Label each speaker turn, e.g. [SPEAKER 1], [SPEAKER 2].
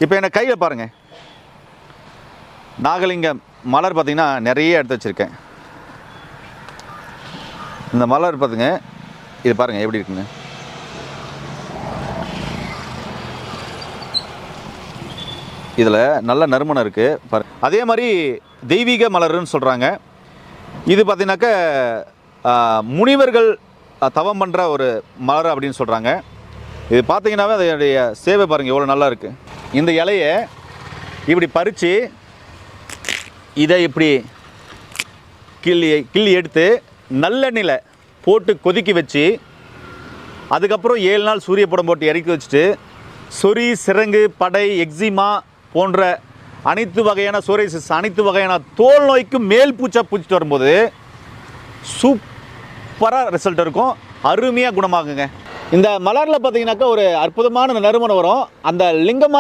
[SPEAKER 1] இப்போ என்ன கையில் பாருங்கள், நாகலிங்கம் மலர் பார்த்திங்கன்னா நிறைய எடுத்து வச்சுருக்கேன். இந்த மலர் பார்த்துங்க, இது பாருங்கள் எப்படி இருக்குங்க. இதில் நல்ல நறுமணம் இருக்குது பாரு. அதே மாதிரி தெய்வீக மலர்னு சொல்கிறாங்க. இது பார்த்திங்கனாக்க முனிவர்கள் தவம் பண்ணுற ஒரு மலர் அப்படின்னு சொல்கிறாங்க. இது பார்த்திங்கனாவே அதனுடைய சேவை பாருங்கள் எவ்வளோ நல்லா இருக்குது. இந்த இலையை இப்படி பறித்து இதை இப்படி கிள்ளி எடுத்து நல்லெண்ணெயில் போட்டு கொதிக்க வச்சு அதுக்கப்புறம் 7 நாள் சூரிய படம் போட்டு இறக்கி வச்சுட்டு சொறி, சிரங்கு, படை, எக்ஸிமா போன்ற அனைத்து வகையான சோரியாசிஸ், அனைத்து வகையான தோல் நோய்க்கும் மேல் பூச்சா பூச்சிட்டு வரும்போது சூப்பராக ரிசல்ட் இருக்கும், அருமையாக குணமாகுங்க. இந்த மலரில் பார்த்தீங்கன்னாக்கா ஒரு அற்புதமான நறுமணம் வரும். அந்த லிங்கமா